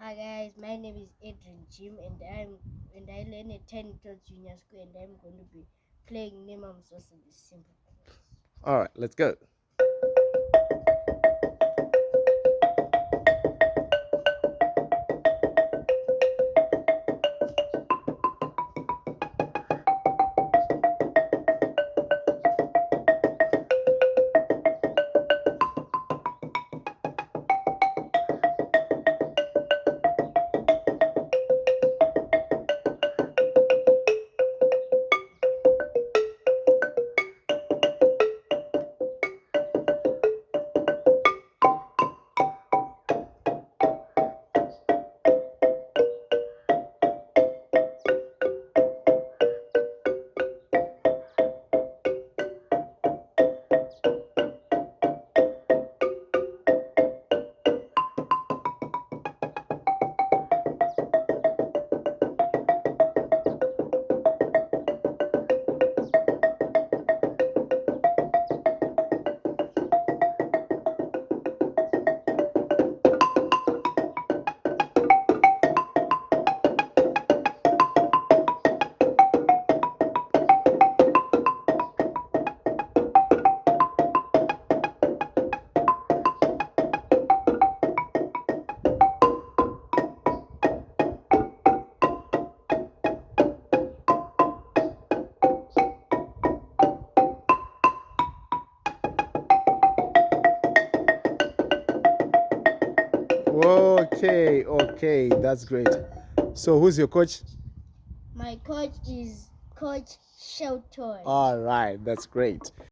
Hi guys, my name is Aidren and I learn at 10 Towards Junior School and I'm going to be playing nhemamusasa this simple. All right, let's go. Okay, that's great. So who's your coach? My coach is Coach Shelton. All right, that's great.